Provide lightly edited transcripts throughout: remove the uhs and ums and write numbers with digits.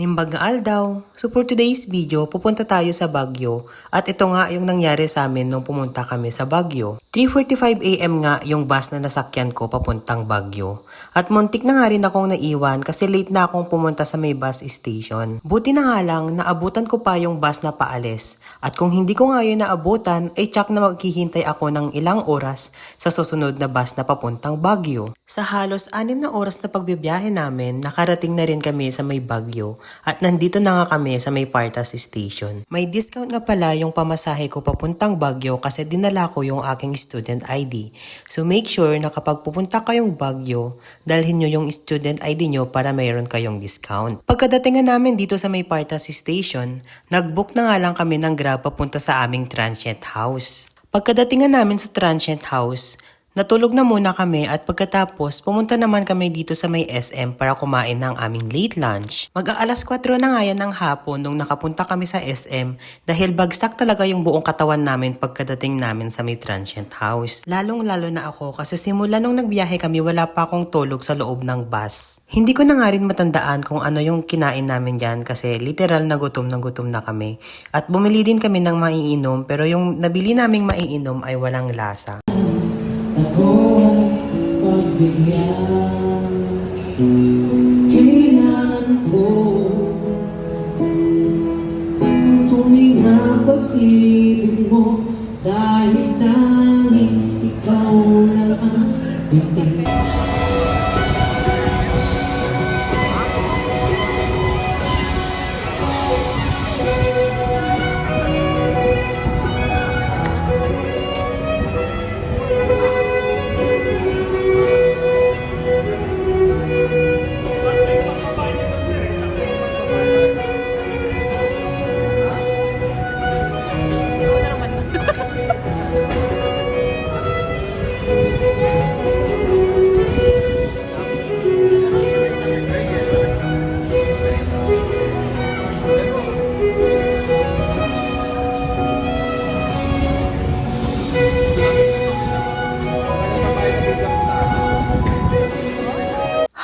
Nimbag nga aldaw. So for today's video, pupunta tayo sa Baguio. At ito nga yung nangyari sa amin nung pumunta kami sa Baguio. 3:45 AM nga yung bus na nasakyan ko papuntang Baguio. At muntik na nga rin akong naiwan kasi late na akong pumunta sa may bus station. Buti na nga lang, naabutan ko pa yung bus na paalis. At kung hindi ko nga yun naabutan, ay tsak na maghihintay ako ng ilang oras sa susunod na bus na papuntang Baguio. Sa halos 6 na oras na pagbibiyahe namin, nakarating na rin kami sa may Baguio. At nandito na nga kami sa may Partas Station. May discount nga pala yung pamasahe ko papuntang Baguio kasi dinala ko yung aking student ID. So make sure na kapag pupunta kayong Baguio, dalhin nyo yung student ID nyo para mayroon kayong discount. Pagkadating nga namin dito sa may Partas Station, nagbook na nga lang kami ng Grab papunta sa aming transient house. Pagkadating nga namin sa transient house, natulog na muna kami at pagkatapos pumunta naman kami dito sa may SM para kumain ng aming late lunch. Mag-aalas 4 na nga yan ng hapon nung nakapunta kami sa SM dahil bagsak talaga yung buong katawan namin pagkadating namin sa may transient house. Lalong-lalo na ako kasi simula nung nagbiyahe kami wala pa akong tulog sa loob ng bus. Hindi ko na nga rin matandaan kung ano yung kinain namin dyan kasi literal na gutom na kami. At bumili din kami ng maiinom pero yung nabili naming maiinom ay walang lasa. Ako ay pagbigyan, kailangan ko tunay na pag-ibig mo dahil tanging ikaw lang ang piling.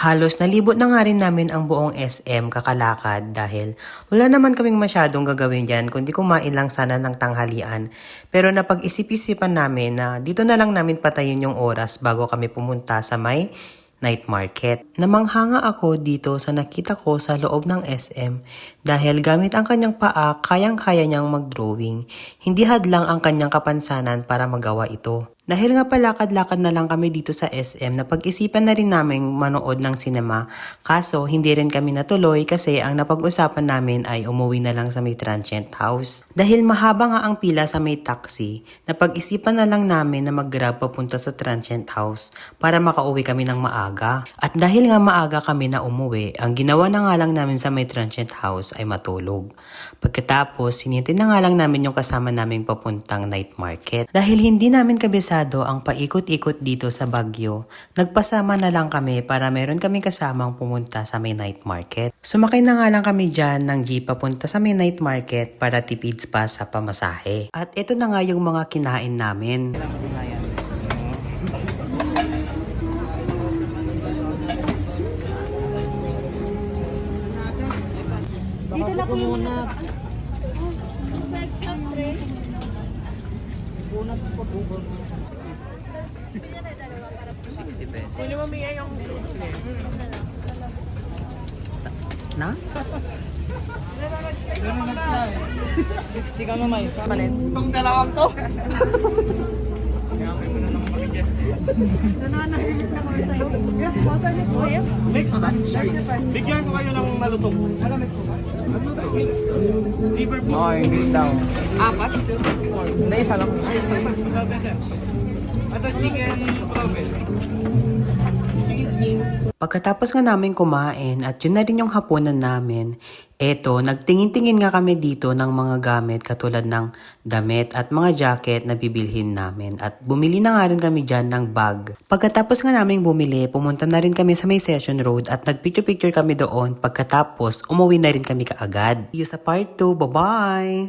Halos nalibot na nga rin namin ang buong SM kakalakad dahil wala naman kaming masyadong gagawin dyan kundi kumain lang sana ng tanghalian. Pero napag-isip-isipan namin na dito na lang namin patayin yung oras bago kami pumunta sa may night market. Namanghanga ako dito sa nakita ko sa loob ng SM dahil gamit ang kanyang paa, kayang-kaya niyang mag-drawing. Hindi hadlang ang kanyang kapansanan para magawa ito. Dahil nga palakad-lakad na lang kami dito sa SM, napag-isipan na rin namin manood ng sinema. Kaso hindi rin kami natuloy kasi ang napag-usapan namin ay umuwi na lang sa may transient house. Dahil mahaba nga ang pila sa may taxi, napag-isipan na lang namin na mag-grab papunta sa transient house para makauwi kami ng maaga. At dahil nga maaga kami na umuwi, ang ginawa na nga lang namin sa may transient house ay matulog. Pagkatapos, sinintay na nga lang namin yung kasama naming papuntang night market. Dahil hindi namin kabisado ang paikot-ikot dito sa Baguio, nagpasama na lang kami para meron kaming kasamang pumunta sa may night market. Sumakay na nga lang kami dyan ng jeep papunta sa may night market para tipid pa sa pamasahe. At ito na nga yung mga kinain namin. Dito na po muna. Pwede mo bigay yung suple. Na? Hindi ka mamay. Palit. Itong dalawang to. Gamay mo na naman kami dyan. Nananahilig na kami sa'yo. Yes, bota niyo po. Mix ba? Bigyan ko kayo ng malutong. Ano mix po ba? Liver po. Oo, English daw. 4? Hindi, isa lang. Isa pesa. At chicken oven. Chicken skin. Pagkatapos nga namin kumain at yun na rin yung hapunan namin, eto, nagtingin-tingin nga kami dito ng mga gamit katulad ng damit at mga jacket na bibilhin namin at bumili na nga rin kami dyan ng bag. Pagkatapos nga namin bumili, pumunta na rin kami sa may Session Road at nagpicture-picture kami doon pagkatapos umuwi na rin kami kaagad. See you sa part 2, bye-bye!